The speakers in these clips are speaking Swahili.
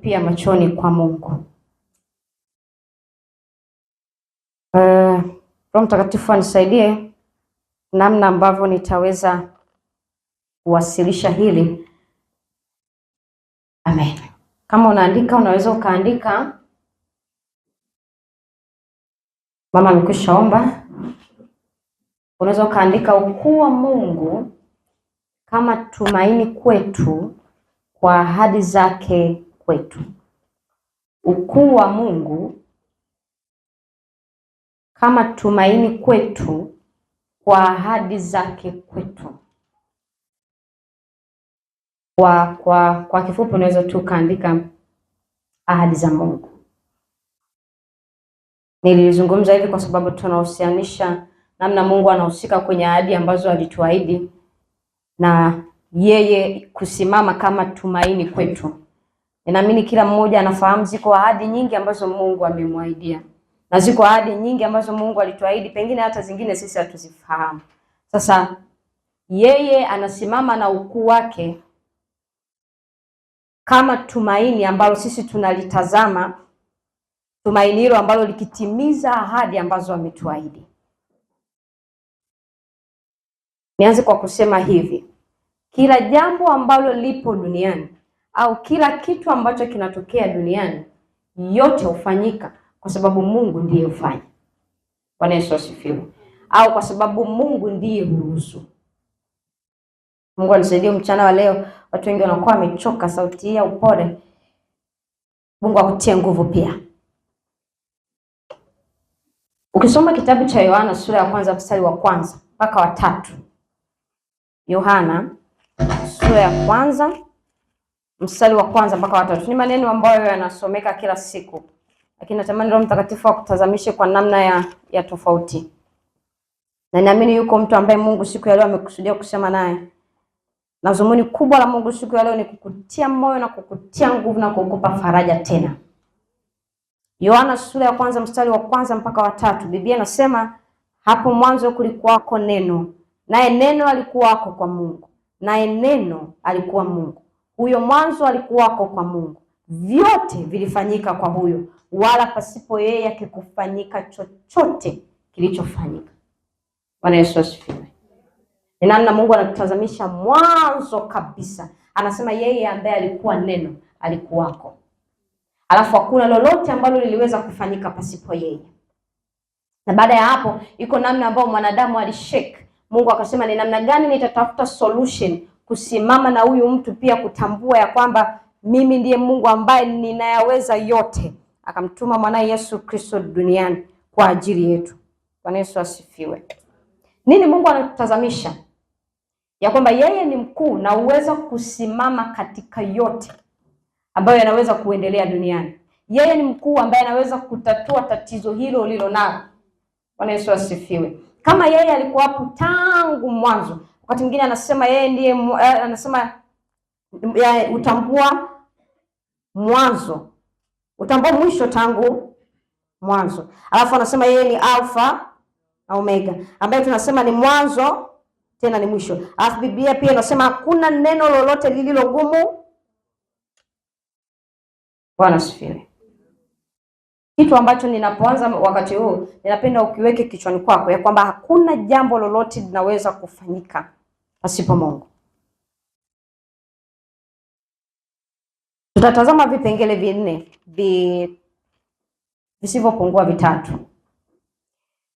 pia machoni kwa Mungu. Roho Mtakatifu anisaidie namna ambavyo nitaweza kuwasilisha hili. Amen. Kama unaandika unaweza ukaandika. Mama amekwishaomba. Unaweza ukaandika ukuu wa Mungu kama tumaini kwetu kwa ahadi zake kwetu. Ukuu wa Mungu kama tumaini kwetu kwa ahadi zake kwetu. Kwa kifupi unaweza tu kaandika ahadi za Mungu. Nilizungumza hivi kwa sababu tunahusianisha namna Mungu anahusika kwenye ahadi ambazo alituahidi na yeye kusimama kama tumaini kwetu. Ninaamini kila mmoja anafahamu ziko ahadi nyingi ambazo Mungu amemwahidia. Na ziko ahadi nyingi ambazo Mungu alituahidi, pengine hata zingine sisi hatuzifahamu. Sasa yeye anasimama na ukuu wake kama tumaini ambalo sisi tunalitazama, tumaini hilo ambalo likitimiza ahadi ambazo ametuahidi. Nianze kwa kusema hivi, kila jambo ambalo lipo duniani au kila kitu ambacho kinatokea duniani, yote hufanyika kwa sababu Mungu ndiye hufanya. Bwana Yesu asifiwe. Au kwa sababu Mungu ndiye huruhusu. Mungu anisaidie mchana wa leo. Watu wengi wanakuwa wamechoka, sauti ya upole. Mungu akutie nguvu pia. Ukisoma kitabu cha Yohana sura ya 1 mstari wa 1 mpaka wa 3. Yohana sura ya 1 mstari wa 1 mpaka wa 3. Ni maneno ambayo yanasomeka kila siku, lakini natamani Roho Mtakatifu akutazamishe kwa namna ya tofauti. Na ninaamini yuko mtu ambaye Mungu siku ya leo amekusudia kusema naye. Na zumuni kubwa la Mungu siku ya leo ni kukutia moyo na kukutia nguvu na kukupa faraja tena. Yohana sura ya 1 mstari wa 1 mpaka wa 3. Biblia inasema, hapo mwanzo kulikuwako neno, naye neno alikuwako kwa Mungu, naye neno alikuwa Mungu. Huyo mwanzo alikuwako kwa Mungu. Vyote vilifanyika kwa huyo, wala pasipo yeye hakikufanyika chochote kilichofanyika. Bwana Yesu asifiwe. Ni namna Mungu anatutazamisha mwanzo kabisa. Anasema yeye ambaye alikuwa neno alikuwako. Alafu hakuna lolote ambalo liliweza kufanyika pasipo yeye. Na baada ya hapo iko namna ambayo mwanadamu alishake. Mungu akasema ni namna gani nitatafuta solution kusimama na huyu mtu pia kutambua ya kwamba mimi ndiye Mungu ambaye ninayaweza yote. Akamtuma mwanae Yesu Kristo duniani kwa ajili yetu. Bwana Yesu asifiwe. Nini Mungu anatutazamisha? Ya kwamba yeye ni mkuu na uweza kusimama katika yote ambayo yanaweza kuendelea duniani. Yeye ni mkuu ambaye anaweza kutatua tatizo hilo lilo nalo. Bwana Yesu asifiwe. Kama yeye alikuwa hapo tangu mwanzo. Wakati mwingine anasema yeye ndiye anasema utambua mwanzo. Utambua mwisho tangu mwanzo. Alafu anasema yeye ni Alpha na Omega, ambaye tunasema ni mwanzo tena ni mwisho. Alafu Biblia pia inasema hakuna neno lolote lililo gumu. Bwana asifiwe. Kitu ambacho ninapoanza wakati huu, ninapenda ukiweke kichwani kwako ya kwamba hakuna jambo lolote linaweza kufanyika pasipo Mungu. Tutatazama vipengele vinne visivyopungua 3.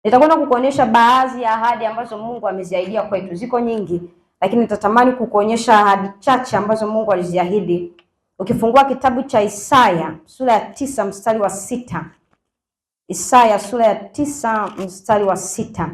Nitakwenda kukuonyesha baadhi ya ahadi ambazo Mungu ameziahidia kwetu. Ziko nyingi, lakini nitatamani kukuonyesha ahadi chache ambazo Mungu aliziahidi. Ukifungua kitabu cha Isaya sura ya 9 mstari wa 6. Isaya sura ya 9 mstari wa 6.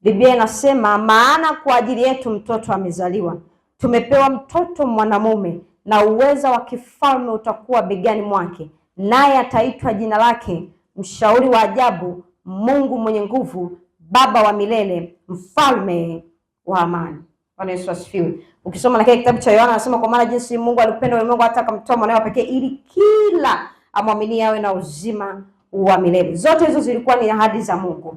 Biblia inasema, maana kwa ajili yetu mtoto amezaliwa, tumepewa mtoto mwanamume, na uweza wa kifalme utakuwa begani mwake, naye ataitwa jina lake Mshauri wa Ajabu, Mungu mwenye nguvu, Baba wa milele, Mfalme wa amani. Bwana Yesu asifiwe. Ukisoma na kile kitabu cha Yohana anasema, kwa maana jinsi Mungu alipenda ulimwengu hata akamtoa mwanawe pekee ili kila amwamini awe na uzima wa milele. Zote hizo zilikuwa ni ahadi za Mungu.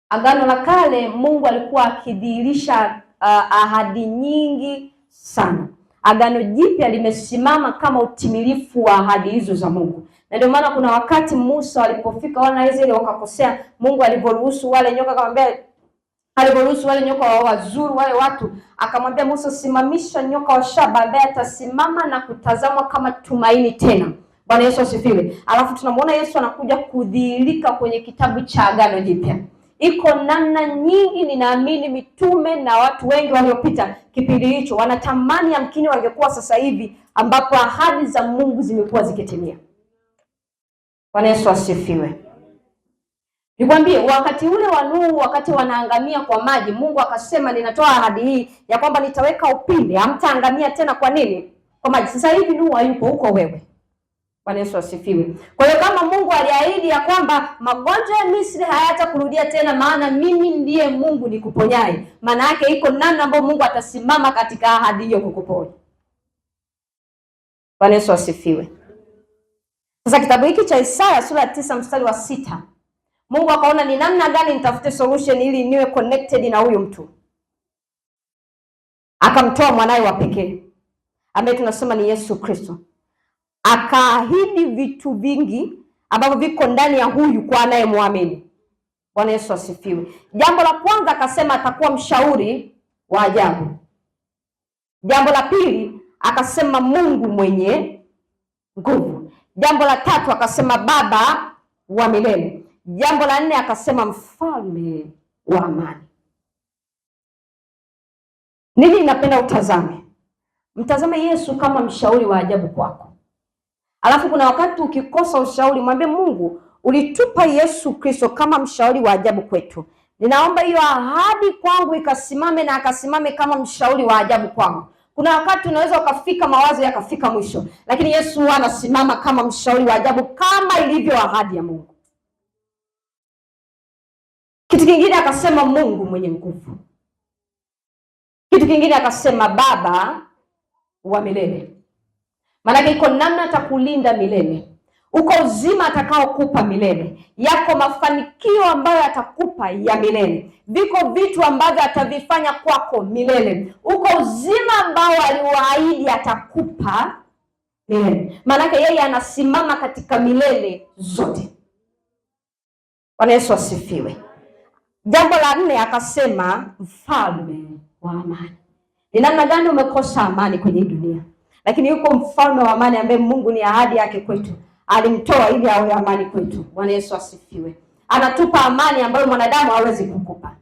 Agano la Kale Mungu alikuwa akidhihirisha ahadi nyingi sana. Agano Jipya limesimama kama utimilifu wa ahadi hizo za Mungu. Na ndio maana kuna wakati Musa walipofika wana wa Israeli wakakosea, Mungu aliporuhusu wale nyoka wa wazuru wale watu, akamwambia Musa, simamisha nyoka wa shaba ambaye atasimama na kutazamwa kama tumaini tena. Bwana Yesu asifiwe. Alafu tunamuona Yesu anakuja kudhihirika kwenye kitabu cha Agano Jipya. Iko namna nyingi, ninaamini mitume na watu wengi waliopita kipindi hicho wanatamani yamkini wangekuwa sasa hivi ambapo ahadi za Mungu zimekuwa zikitimia. Bwana Yesu asifiwe. Nikwambie, wakati ule wa Nuhu, wakati wanaangamia kwa maji, Mungu akasema ninatoa ahadi hii ya kwamba nitaweka upinde, hamtaangamia tena. Kwa nini? Kwa maji. Sasa hivi Nuhu hayupo, huko wewe. Bwana Yesu asifiwe. Kwa hiyo kama Mungu aliahidi ya kwamba magonjwa ya Misri hayatakurudia tena, maana mimi ndiye Mungu nikuponyaye, maana yake iko namna ambayo Mungu atasimama katika ahadi hiyo kukuponya. Bwana Yesu asifiwe. Sasa kitabu hiki cha Isaya sura ya 9 mstari wa 6, Mungu akaona ni namna gani nitafute solution ili niwe connected na huyu mtu. Akamtoa mwanae wa pekee ambaye tunasema ni Yesu Kristo. Akaahidi vitu vingi ambavyo viko ndani ya huyu kwa anayemwamini. Bwana Yesu asifiwe. Jambo la kwanza akasema atakuwa mshauri wa ajabu. Jambo la pili akasema Mungu mwenye nguvu. Jambo la tatu akasema Baba wa milele. Jambo la nne akasema mfalme wa amani. Nini napenda utazame? Mtazame Yesu kama mshauri wa ajabu kwako. Alafu kuna wakati ukikosa ushauri, mwambie Mungu, ulitupa Yesu Kristo kama mshauri wa ajabu kwetu. Ninaomba hiyo ahadi kwangu ikasimame na akasimame kama mshauri wa ajabu kwangu. Kuna wakati unaweza ukafika mawazo yakafika mwisho, lakini Yesu anasimama kama mshauri wa ajabu kama ilivyo ahadi ya Mungu. Kitu kingine akasema Mungu mwenye nguvu. Kitu kingine akasema Baba wa milele. Maana iko namna atakulinda milele. Uko uzima atakaokupa milele. Yako mafanikio ambayo atakupa ya milele. Viko vitu ambavyo atavifanya kwako milele. Uko uzima ambao aliwaahidi atakupa milele. Maana yeye anasimama katika milele zote. Bwana Yesu asifiwe. Jambo la nne akasema mfalme wa amani. Ni namna gani umekosa amani kwenye dunia? Lakini yuko mfalme wa amani ambaye Mungu ni ahadi yake kwetu. Alimtoa ili awe amani kwetu. Bwana Yesu asifiwe. Anatupa amani ambayo mwanadamu hawezi kukupa.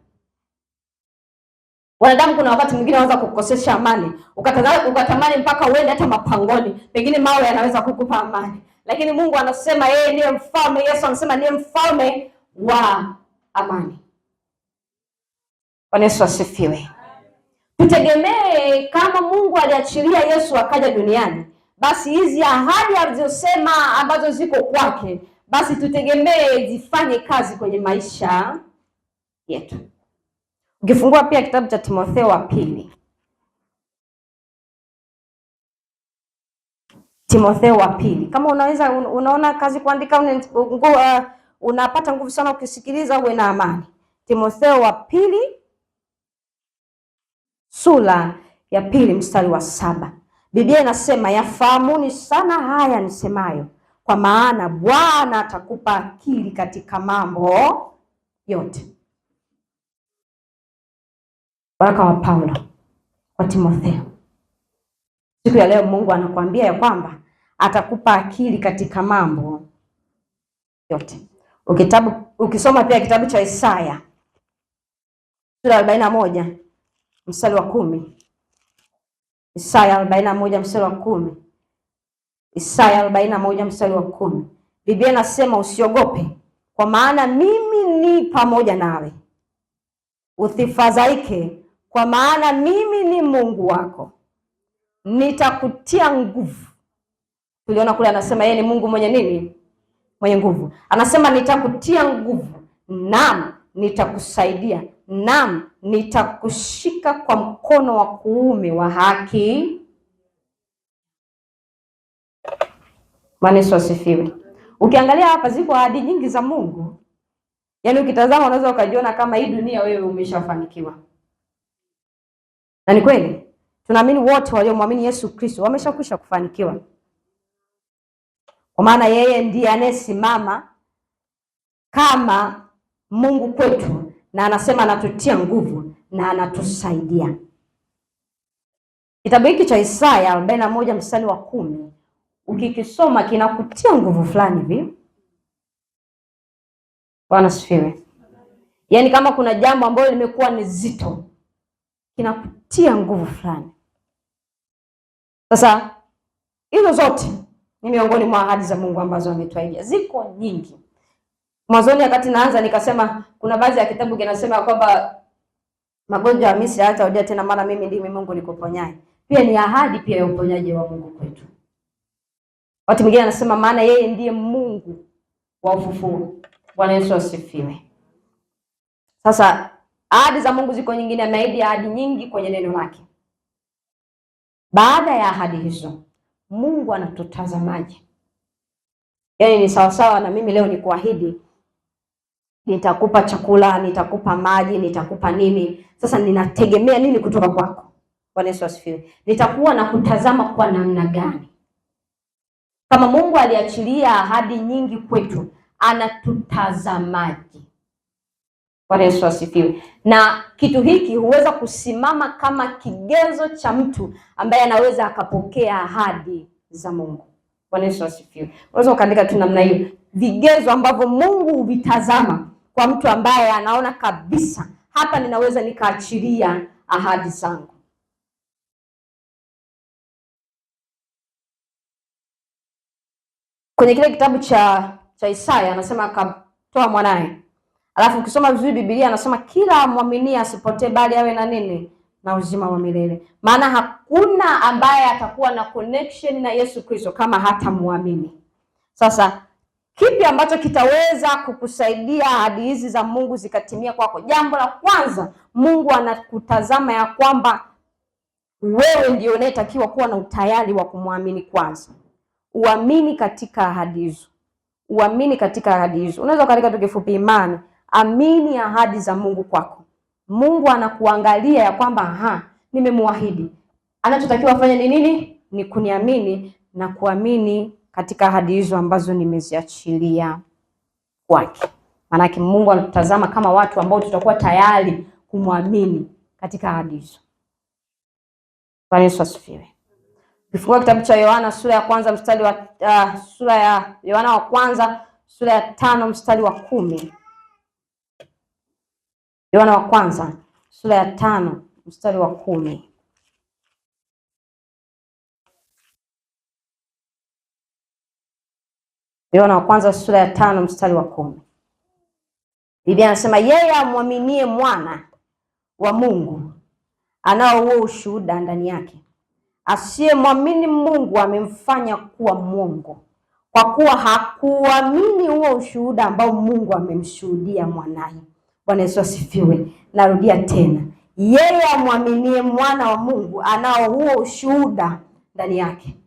Wanadamu kuna wakati mwingine anaweza kukosesha amani. Ukatamani mpaka uende hata mapangoni. Pengine mawe yanaweza kukupa amani. Lakini Mungu anasema yeye ndiye mfalme. Yesu anasema ndiye mfalme wa amani. Bwana Yesu asifiwe. Tutegemee kama Mungu aliachilia Yesu akaja duniani, basi hizi ahadi alizosema ambazo ziko kwake, basi tutegemee zifanye kazi kwenye maisha yetu. Ukifungua pia kitabu cha Timotheo wa pili. Timotheo wa pili. Kama unaweza unaona kazi kuandika unapata nguvu sana ukisikiliza, uwe na amani. Timotheo wa pili sura ya 2 mstari wa 7. Biblia inasema yafahamuni sana haya nisemayo, kwa maana Bwana atakupa akili katika mambo yote. Baraka wa Paulo kwa Timotheo. Siku ya leo Mungu anakuambia ya kwamba atakupa akili katika mambo yote. Ukisoma pia kitabu cha Isaya sura 41 mstari wa 10. Isaya 41 mstari wa 10. Isaya 41 mstari wa 10. Biblia inasema usiogope, kwa maana mimi ni pamoja nawe. Usifadhaike, kwa maana mimi ni Mungu wako. Nitakutia nguvu. Tuliona kule anasema yeye ni Mungu mwenye nini? Mwenye nguvu. Anasema nitakutia nguvu. Naam, nitakusaidia. Naam, nitakushika kwa mkono wa kuume wa haki. Bwana Yesu asifiwe. Ukiangalia hapa ziko ahadi nyingi za Mungu. Yaani ukitazama unaweza ukajiona kama hii dunia wewe umeshafanikiwa. Na ni kweli. Tunaamini wote waliomwamini Yesu Kristo wameshakwisha kufanikiwa, kwa maana yeye ndiye anayesimama kama Mungu kwetu, na anasema anatutia nguvu na anatusaidia. Kitabu hiki cha Isaya 41 mstari wa 10 ukikisoma kinakutia nguvu fulani hivi. Bwana sifiwe. Yaani kama kuna jambo ambalo limekuwa ni zito, kinakutia nguvu fulani. Sasa hizo zote ni miongoni mwa ahadi za Mungu ambazo ametuahidi. Ziko nyingi. Mwanzoni wakati naanza nikasema kuna baadhi ya kitabu kinasema kwamba magonjwa ya Misri hayatarudia tena, maana mimi ndimi Mungu nikuponyaye. Pia ni ahadi pia ya uponyaji wa Mungu kwetu. Watu mwingine anasema maana yeye ndiye Mungu wa ufufuo. Bwana Yesu asifiwe. Sasa ahadi za Mungu ziko nyingine, ameahidi ahadi nyingi kwenye neno lake. Baada ya ahadi hizo, Mungu anatutazamaje? Yaani ni sawasawa na mimi leo nikuahidi nitakupa chakula, nitakupa maji, nitakupa nini. Sasa ninategemea nini kutoka kwako? Bwana Yesu asifiwe. Nitakuwa na kutazama kwa namna gani? Kama Mungu aliachilia ahadi nyingi kwetu, anatutazamaje? Bwana Yesu asifiwe. Na kitu hiki huweza kusimama kama kigezo cha mtu ambaye anaweza akapokea ahadi za Mungu. Bwana Yesu asifiwe. Unaweza ukaandika tu namna hiyo, vigezo ambavyo Mungu huvitazama kwa mtu ambaye anaona kabisa hapa ninaweza nikaachilia ahadi zangu. Kwenye kile kitabu cha Isaya anasema akatoa mwanae. Alafu ukisoma vizuri Biblia anasema kila amwaminie asipotee bali awe na nini? Na uzima wa milele. Maana hakuna ambaye atakuwa na connection na Yesu Kristo kama hata muamini. Sasa kipi ambacho kitaweza kukusaidia ahadi hizi za Mungu zikatimia kwako? Jambo la kwanza, Mungu anakutazama ya kwamba wewe ndio unayetakiwa kuwa na utayari wa kumwamini kwanza. Uamini katika ahadi hizo. Uamini katika ahadi hizo. Unaweza katika tu kifupi imani, amini ahadi za Mungu kwako. Mungu anakuangalia ya kwamba nimemwahidi. Anachotakiwa afanye ni nini? Ni kuniamini na kuamini katika ahadi hizo ambazo nimeziachilia kwake. Maana Mungu anatutazama kama watu ambao tutakuwa tayari kumwamini katika ahadi hizo. Bwana Yesu asifiwe. Ukifungua kitabu cha Yohana sura ya kwanza mstari wa sura ya Yohana wa kwanza sura ya 5 mstari wa 10. Yohana wa kwanza sura ya 5 mstari wa 10. Yohana wa kwanza sura ya 5 mstari wa 10. Biblia anasema yeye amwaminie mwana wa Mungu anao huo ushuhuda ndani yake. Asiyemwamini Mungu amemfanya kuwa mwongo, kwa kuwa hakuamini huo ushuhuda ambao Mungu amemshuhudia mwanaye. Bwana Yesu asifiwe. Narudia tena, yeye amwaminie mwana wa Mungu anao huo ushuhuda ndani yake.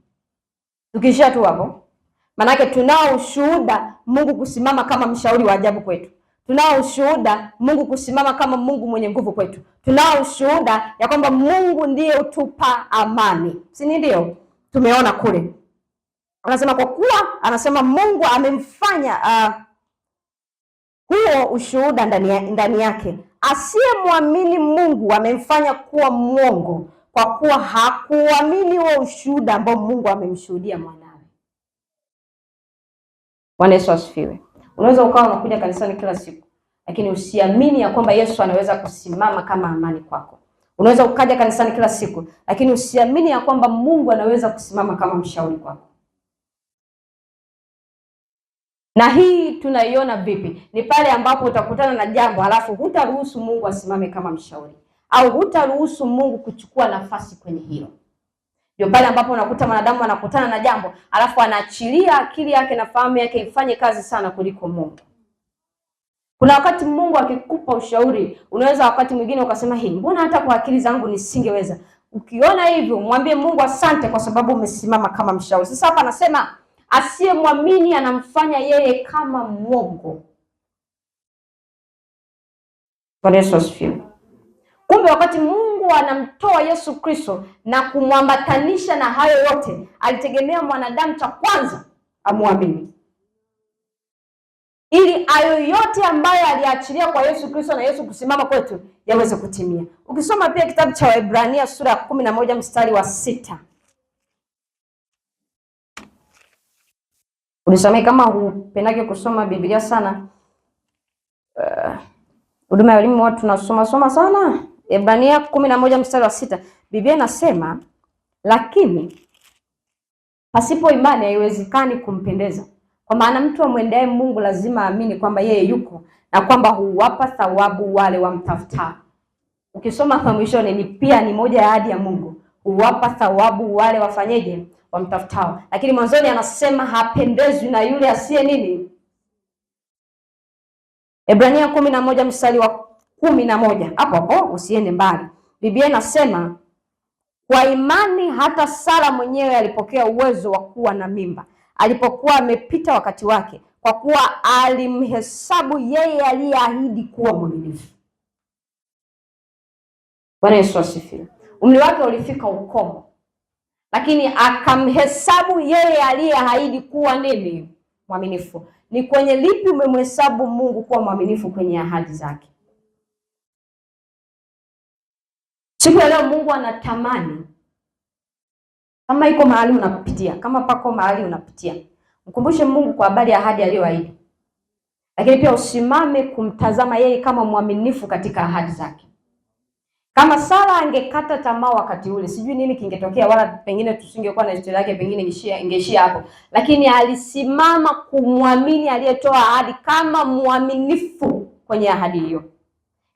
Tukishia tu hapo, manake tunao ushuhuda Mungu kusimama kama mshauri wa ajabu kwetu. Tunao ushuhuda Mungu kusimama kama Mungu mwenye nguvu kwetu. Tunao ushuhuda ya kwamba Mungu ndiye utupa amani. Si ndio? Tumeona kule. Anasema kwa kuwa anasema Mungu amemfanya huo ushuhuda ndani yake. Asiyemwamini Mungu amemfanya kuwa mwongo, kwa kuwa hakuamini huo ushuhuda ambao Mungu amemshuhudia mwanawe. Bwana Yesu asifiwe. Unaweza ukawa unakuja kanisani kila siku, lakini usiamini ya kwamba Yesu anaweza kusimama kama amani kwako. Unaweza ukaja kanisani kila siku, lakini usiamini ya kwamba Mungu anaweza kusimama kama mshauri kwako. Na hii tunaiona vipi? Ni pale ambapo utakutana na jambo halafu hutaruhusu Mungu asimame kama mshauri, au hutaruhusu Mungu kuchukua nafasi kwenye hilo. Ndio pale ambapo unakuta mwanadamu anakutana na jambo halafu anaachilia akili yake na fahamu yake ifanye kazi sana kuliko Mungu. Kuna wakati Mungu akikupa ushauri, unaweza wakati mwingine ukasema mbona hata kwa akili zangu nisingeweza. Ukiona hivyo, mwambie Mungu asante kwa sababu umesimama kama mshauri. Sasa hapa anasema asiyemwamini anamfanya yeye kama mwongo. Bwana Yesu asifiwe. Kumbe wakati Mungu Mungu anamtoa Yesu Kristo na kumwambatanisha na hayo yote, alitegemea mwanadamu cha kwanza amwamini, ili hayo yote ambayo aliachilia kwa Yesu Kristo na Yesu kusimama kwetu yaweze kutimia. Ukisoma pia kitabu cha Waebrania sura ya 11 mstari wa 6. Ulisomea kama hupendake kusoma Biblia sana. Huduma ya elimu watu tunasoma sana. Waebrania 11 mstari wa 6. Biblia inasema, lakini pasipo imani haiwezekani kumpendeza. Kwa maana mtu amwendaye Mungu lazima aamini kwamba yeye yuko na kwamba huwapa thawabu wale wamtafutao. Ukisoma kwa mwishoni ni pia ni moja ya ahadi ya Mungu, huwapa thawabu wale wafanyeje? Wamtafutao. Lakini mwanzoni anasema hapendezwi na yule asiye nini? Waebrania 11 mstari wa 11. Hapo hapo usiende mbali. Biblia inasema, kwa imani hata Sara mwenyewe alipokea uwezo wa kuwa na mimba alipokuwa amepita wakati wake, kwa kuwa alimhesabu yeye aliyeahidi kuwa mwaminifu. Bwana Yesu asifiwe. Umri wake ulifika ukomo, lakini akamhesabu yeye aliyeahidi kuwa nini? Mwaminifu. Ni kwenye lipi umemhesabu Mungu kuwa mwaminifu? Kwenye ahadi zake. Siku ya leo Mungu anatamani, kama iko mahali unapitia, kama pako mahali unapitia, mkumbushe Mungu kwa habari ya ahadi aliyoahidi. Lakini pia usimame kumtazama yeye kama mwaminifu katika ahadi zake. Kama Sara angekata tamaa wakati ule, sijui nini kingetokea, wala pengine tusingekuwa na historia yake, pengine ingeishia hapo. Lakini alisimama kumwamini aliyetoa ahadi kama mwaminifu kwenye ahadi hiyo.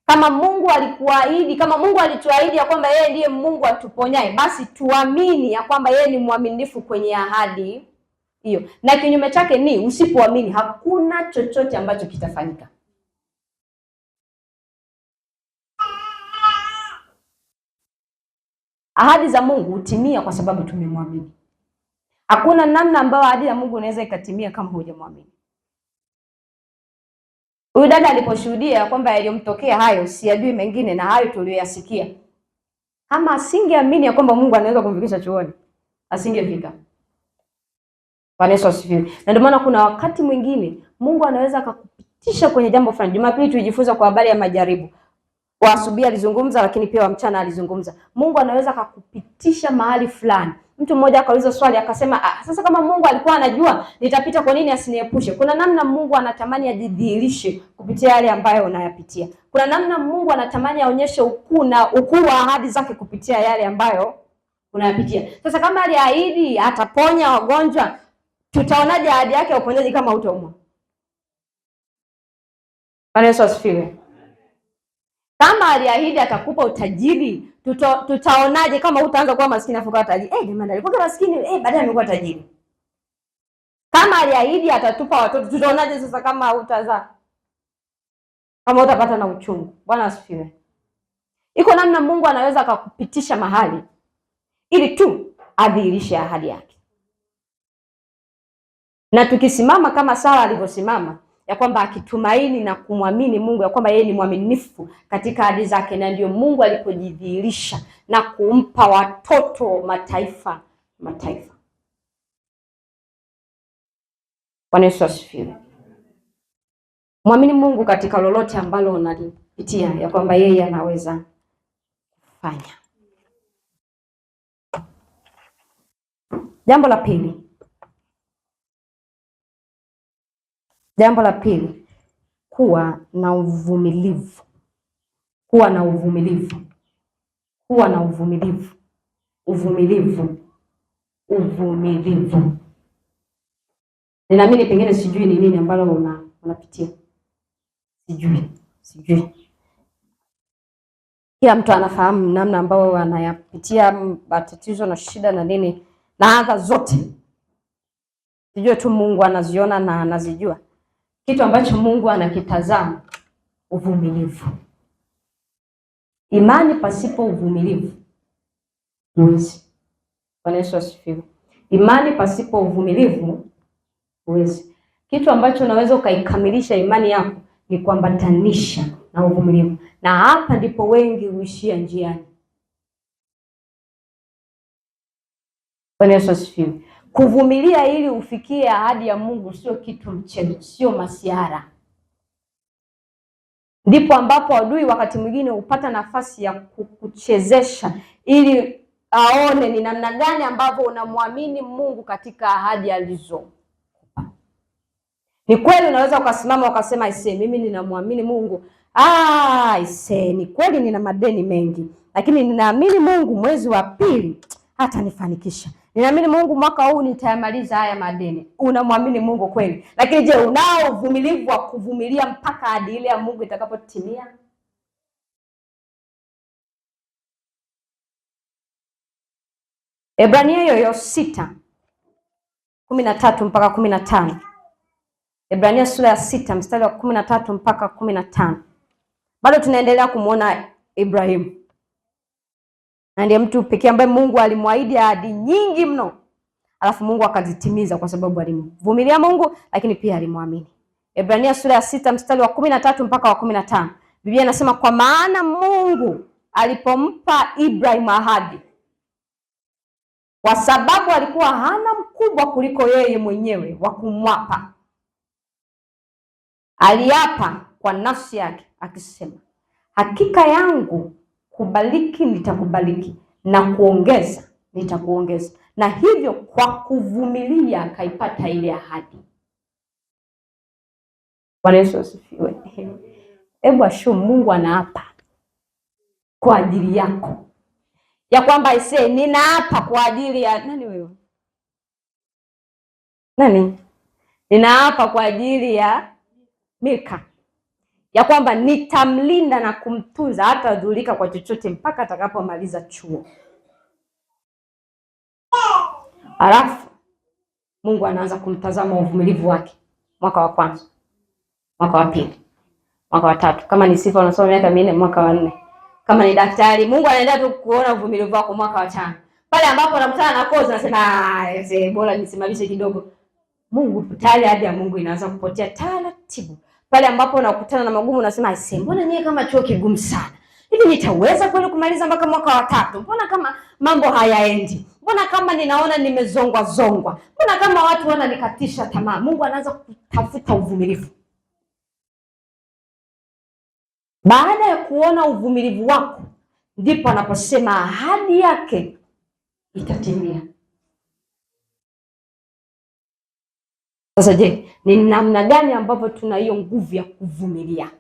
Kama Mungu alikuahidi, kama Mungu alituahidi ya kwamba yeye ndiye Mungu atuponyaye, basi tuamini ya kwamba yeye ni mwaminifu kwenye ahadi hiyo. Na kinyume chake ni usipoamini, hakuna chochote ambacho kitafanyika. Ahadi za Mungu hutimia kwa sababu tumemwamini. Hakuna namna ambayo ahadi ya Mungu inaweza ikatimia kama hujamwamini. Huyu dada aliposhuhudia kwamba yaliyomtokea hayo siyajui mengine na hayo tuliyoyasikia, kama asingeamini ya kwamba Mungu anaweza kumfikisha chuoni, asingefika. Bwana Yesu asifiwe. Na ndio maana kuna wakati mwingine Mungu anaweza akakupitisha kwenye jambo fulani. Jumapili tulijifunza kwa habari ya majaribu. Wa asubuhi alizungumza, lakini pia wa mchana alizungumza. Mungu anaweza akakupitisha mahali fulani. Mtu mmoja akauliza swali akasema, sasa kama Mungu alikuwa anajua nitapita, kwa nini asiniepushe? Kuna namna Mungu anatamani ajidhihirishe kupitia yale ambayo unayapitia. Kuna namna Mungu anatamani aonyeshe ukuu wa ahadi zake kupitia yale ambayo unayapitia. Sasa kama aliahidi ataponya wagonjwa, tutaonaje ahadi yake ya uponyaji kama utaumwa? Bwana Yesu asifiwe. Kama aliahidi atakupa utajiri, tutaonaje kama utaanza kuwa maskini afu kuwa tajiri? Jamani, alikuwa maskini, baadaye amekuwa tajiri. Kama aliahidi atatupa watoto, tutaonaje sasa kama utazaa? Kama utapata na uchungu. Bwana asifiwe. Iko namna Mungu anaweza akakupitisha mahali ili tu adhihirishe ahadi yake. Na tukisimama kama Sara alivyosimama, ya kwamba akitumaini na kumwamini Mungu ya kwamba yeye ni mwaminifu katika ahadi zake, na ndio Mungu alipojidhihirisha na kumpa watoto mataifa. Bwana Yesu asifiwe. Mwamini Mungu katika lolote ambalo unalipitia, ya kwamba yeye anaweza kufanya. Jambo la pili, kuwa na uvumilivu. Uvumilivu. Ninaamini pengine sijui ni nini ambalo unapitia. Sijui. Kila mtu anafahamu namna ambayo anayapitia matatizo na shida na nini na adha zote. Sijui tu Mungu anaziona na anazijua. Kitu ambacho Mungu anakitazama, uvumilivu. Imani pasipo uvumilivu huwezi. Bwana Yesu asifiwe. Imani pasipo uvumilivu huwezi. Kitu ambacho unaweza ukaikamilisha imani yako ni kuambatanisha na uvumilivu. Na hapa ndipo wengi huishia njiani. Bwana Yesu asifiwe. Kuvumilia ili ufikie ahadi ya Mungu sio kitu mchezo, sio masiara. Ndipo ambapo adui wakati mwingine hupata nafasi ya kukuchezesha ili aone ni namna gani ambavyo unamwamini Mungu katika ahadi alizo. Ni kweli unaweza ukasimama ukasema mimi ninamwamini Mungu. Ni kweli nina madeni mengi, lakini ninaamini Mungu mwezi wa pili hata nifanikisha. Ninaamini Mungu mwaka huu nitayamaliza haya madeni. Unamwamini Mungu kweli? Lakini je, unao uvumilivu wa kuvumilia mpaka hadi ile ya Mungu itakapotimia? Ebrania hiyo 6:13 mpaka 15. Ebrania sura ya 6 mstari wa 13 mpaka 15. Bado tunaendelea kumuona Ibrahimu. Na ndiye mtu pekee ambaye Mungu alimwahidi ahadi nyingi mno. Alafu Mungu akazitimiza kwa sababu alimvumilia Mungu, lakini pia alimwamini. Ebrania sura ya 6 mstari wa 13 mpaka wa 15. Biblia inasema kwa maana Mungu alipompa Ibrahimu ahadi, kwa sababu alikuwa hana mkubwa kuliko yeye mwenyewe wa kumwapa, aliapa kwa nafsi yake akisema, hakika yangu kubariki nitakubariki na kuongeza nitakuongeza. Na hivyo kwa kuvumilia akaipata ile ahadi. Bwana Yesu asifiwe. Hebu ashu Mungu anaapa kwa ajili yako, ya kwamba ninaapa kwa ajili ya nani wewe? Nani? Ninaapa kwa ajili ya Milka, ya kwamba nitamlinda na kumtunza hata dhulika kwa chochote mpaka atakapomaliza chuo. Alafu Mungu anaanza kumtazama uvumilivu wake, mwaka wa kwanza, mwaka wa pili, mwaka wa tatu. Kama ni sifa unasoma miaka 4, mwaka wa 4. Kama ni daktari, Mungu anaendelea tu kuona uvumilivu wako, mwaka wa 5. Pale ambapo unakutana na kozi unasema bora nisimamishe kidogo. Mungu tayari ahadi ya Mungu inaanza kupotea taratibu. Pale ambapo unakutana na magumu unasema mbona nyie kama chuo kigumu sana. Hivi nitaweza kweli kumaliza mpaka mwaka wa 3? Mbona kama mambo hayaendi? Mbona kama ninaona nimezongwa zongwa? Mbona kama watu wananikatisha tamaa? Mungu anaanza kutafuta uvumilivu. Baada ya kuona uvumilivu wako, ndipo anaposema ahadi yake itatimia. Sasa je, ni namna gani ambavyo tuna hiyo nguvu ya kuvumilia?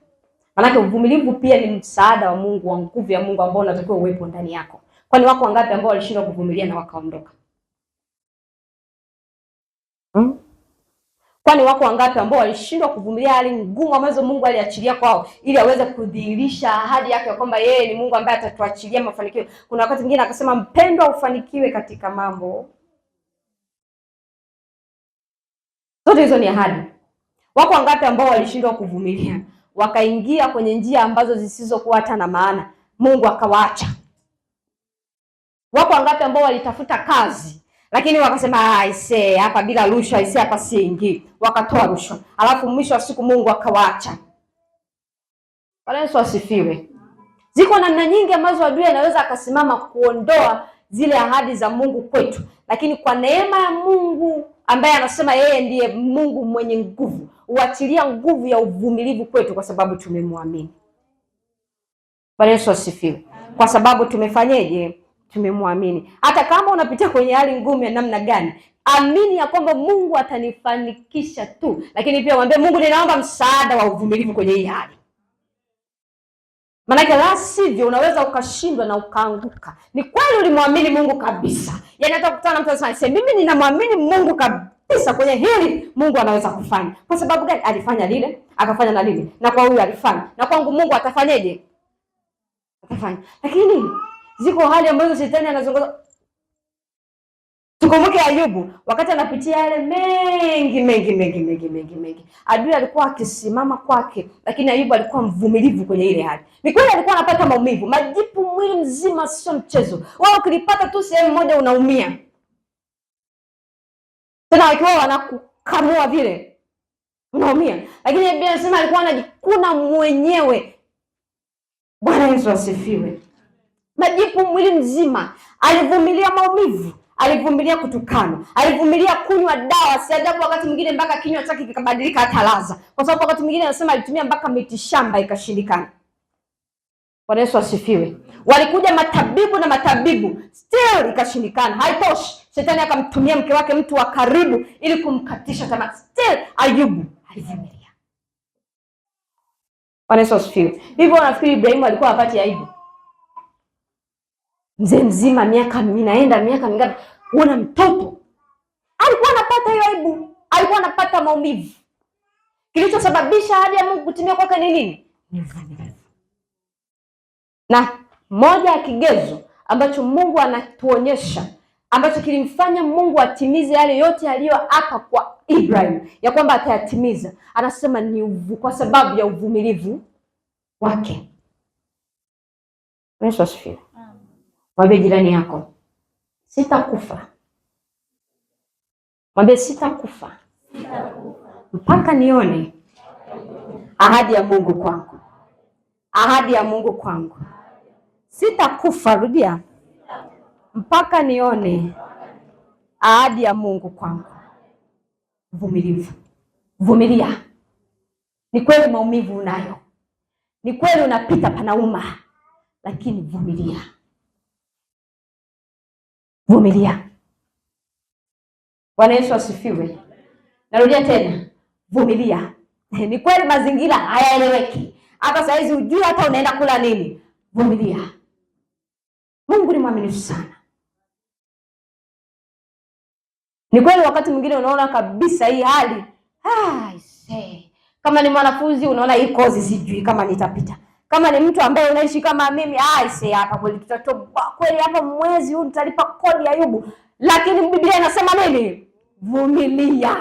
Maana uvumilivu pia ni msaada wa Mungu, wa nguvu ya Mungu ambao unatakiwa uwepo ndani yako. Kwani wako wangapi ambao walishindwa kuvumilia na wakaondoka? Kwani wako wangapi ambao walishindwa kuvumilia hali ngumu ambazo Mungu aliachilia kwao ili aweze kudhihirisha ahadi yake ya kwamba yeye ni Mungu ambaye atatuachilia mafanikio. Kuna wakati mwingine akasema mpendwa, ufanikiwe katika mambo. Zote hizo ni ahadi. Wako wangapi ambao walishindwa kuvumilia wakaingia kwenye njia ambazo zisizokuwa hata na maana, Mungu akawaacha? Wako wangapi ambao walitafuta kazi lakini wakasema hapa bila rushwa hapa siingii, wakatoa rushwa, alafu mwisho wa siku Mungu akawaacha? Bwana Yesu asifiwe. Ziko namna nyingi ambazo adui anaweza akasimama kuondoa zile ahadi za Mungu kwetu, lakini kwa neema ya Mungu ambaye anasema yeye ndiye Mungu mwenye nguvu, huachilia nguvu ya uvumilivu kwetu kwa sababu tumemwamini. Bwana Yesu asifiwe. Kwa sababu tumefanyeje? Tumemwamini. Hata kama unapitia kwenye hali ngumu ya namna gani, amini ya kwamba Mungu atanifanikisha tu, lakini pia mwambie Mungu, ninaomba msaada wa uvumilivu kwenye hii hali. Maana la sivyo unaweza ukashindwa na ukaanguka. Ni kweli ulimwamini Mungu kabisa. Yaani hata kukutana na mtu anasema mimi ninamwamini Mungu kabisa kwenye hili Mungu anaweza kufanya. Kwa sababu gani? Alifanya lile, akafanya na lile. Na kwa huyu alifanya. Na kwangu Mungu atafanyaje? Atafanya. Lakini ziko hali ambazo shetani anazongoza. Tukumbuke Ayubu wakati anapitia yale mengi. Adui alikuwa akisimama kwake, lakini Ayubu alikuwa mvumilivu kwenye ile hali. Ni kweli alikuwa anapata maumivu, majipu mwili mzima, sio mchezo. Wao ukilipata tu sehemu moja unaumia. Tena wakiwa wanakukamua vile unaumia. Lakini Biblia inasema alikuwa anajikuna mwenyewe. Bwana Yesu asifiwe. Majipu mwili mzima, alivumilia maumivu, alivumilia kutukana, alivumilia kunywa dawa. Si ajabu wakati mwingine mpaka kinywa chake kikabadilika hata ladha, kwa sababu wakati mwingine anasema alitumia mpaka miti shamba ikashindikana. Bwana Yesu asifiwe. Walikuja matabibu na matabibu, still ikashindikana. Haitoshi, shetani akamtumia mke wake, mtu wa karibu, ili kumkatisha tamaa. Still Ayubu alivumilia. Bwana Yesu asifiwe. Hivyo nafikiri Ibrahimu alikuwa hapati aibu. Mzee mzima, miaka mingapi, una mtoto, alikuwa anapata hiyo aibu, alikuwa anapata maumivu. Kilichosababisha ahadi ya Mungu kutimia kwake ni nini? Ni uvumilivu. Na moja ya kigezo ambacho Mungu anatuonyesha, ambacho kilimfanya Mungu atimize yale yote aliyoapa kwa Ibrahim ya kwamba atayatimiza, anasema ni kwa sababu ya uvumilivu wake. Yesu asifiwe. Mwambie jirani yako, sitakufa. Mwambie sitakufa mpaka nione ahadi ya Mungu kwangu. Ahadi ya Mungu kwangu. Sitakufa, rudia, mpaka nione ahadi ya Mungu kwangu. Vumilivu. Vumilia. Ni kweli maumivu unayo, ni kweli unapita panauma, lakini vumilia. Vumilia. Bwana Yesu asifiwe. Narudia tena, vumilia. Ni kweli mazingira hayaeleweki, hata saizi hujui hata unaenda kula nini. Vumilia. Mungu ni mwaminifu sana. Ni kweli wakati mwingine unaona kabisa hii hali, kama ni mwanafunzi unaona hii kozi sijui kama nitapita. Kama ni mtu ambaye unaishi kama mimi, hapa kweli tutatoboa kweli, hapa mwezi huu nitalipa kodi ya Ayubu. Lakini Biblia inasema nini? Vumilia.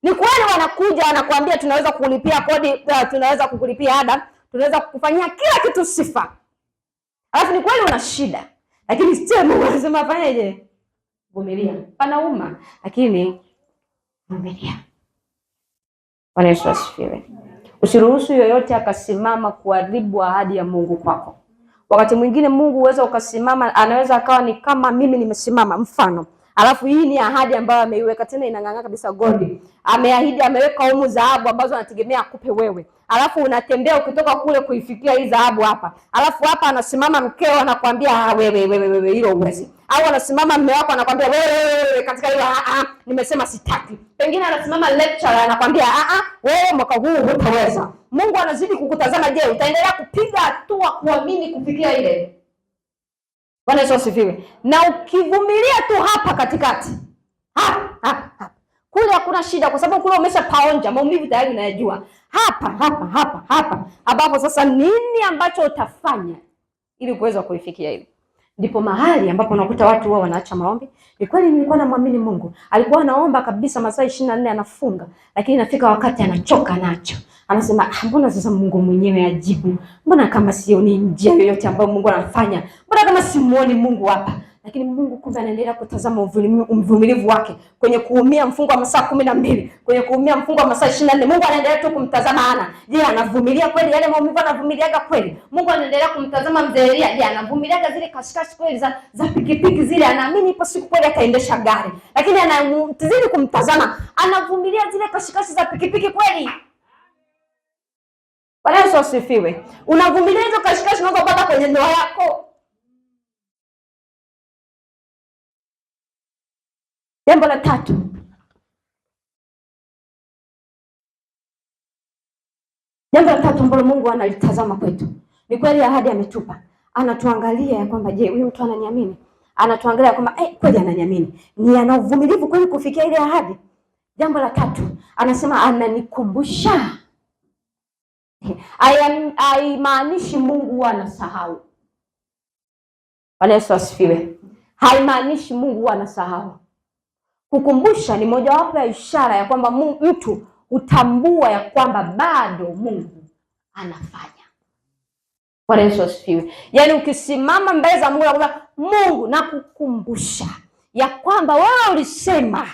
Ni kweli wanakuja wanakuambia tunaweza kukulipia kodi, tunaweza kukulipia ada, tunaweza kukufanyia kila kitu sifa. Alafu ni kweli una shida, lakini still Mungu anasema fanyaje? Vumilia. Panauma, lakini vumilia. Bwana Yesu asifiwe. Usiruhusu yoyote akasimama kuharibu ahadi ya Mungu kwako. Wakati mwingine Mungu uweza ukasimama, anaweza akawa ni kama mimi nimesimama mfano. Alafu hii ni ahadi ambayo ameiweka, tena inang'ang'ana kabisa gold. Ameahidi, ameweka humu dhahabu ambazo anategemea akupe wewe. Alafu unatembea ukitoka kule kuifikia hii dhahabu hapa. Alafu hapa anasimama mkeo anakuambia wewe hilo uwezi. Au anasimama mume wako anakuambia wewe katika hilo nimesema sitaki. Pengine anasimama lecturer anakuambia wewe mwaka huu hutaweza. Mungu anazidi kukutazama, je, utaendelea kupiga hatua kuamini kufikia ile? Bwana Yesu asifiwe. Na ukivumilia tu hapa katikati, hapa kule hakuna shida, kwa sababu kule umeshapaonja maumivu tayari unayajua. Hapa ambapo sasa nini ambacho utafanya ili kuweza kuifikia ile? Ndipo mahali ambapo unakuta watu wao wanaacha maombi. Ni kweli nilikuwa namwamini Mungu, alikuwa anaomba kabisa masaa 24 anafunga, lakini inafika wakati anachoka nacho. Anasema mbona sasa Mungu mwenyewe ajibu? Mbona kama sioni njia yoyote ambayo Mungu anafanya? Mbona kama simuoni Mungu hapa? Lakini Mungu kumbe anaendelea kutazama uvumilivu wake kwenye kuumia mfungo wa masaa 12, kwenye kuumia mfungo wa masaa 24. Mungu anaendelea tu kumtazama Hana. Je, anavumilia kweli yale maumivu? Anavumiliaga kweli? Mungu anaendelea kumtazama mzee Elia. Je, anavumiliaga zile kashikashi kweli za pikipiki zile? Anaamini ipo siku kweli ataendesha gari. Lakini anazidi kumtazama, anavumilia zile kashikashi za pikipiki kweli? Bwana Yesu asifiwe. Unavumilia hizo kashikashi unazopata kwenye ndoa yako? Jambo la tatu, ambalo Mungu analitazama kwetu. Ni kweli ahadi ametupa. Anatuangalia ya kwamba je, huyu mtu ananiamini? Anatuangalia kwamba kweli ananiamini. Ni ana uvumilivu kweli kufikia ile ahadi? Jambo la tatu, anasema ananikumbusha. Haimaanishi Mungu anasahau. Bwana Yesu asifiwe. Haimaanishi Mungu anasahau. Kukumbusha ni mojawapo ya ishara ya kwamba mtu utambua ya kwamba bado Mungu anafanya. Bwana Yesu asifiwe. Yaani ukisimama mbele za Mungu na Mungu nakukumbusha ya kwamba wewe ulisema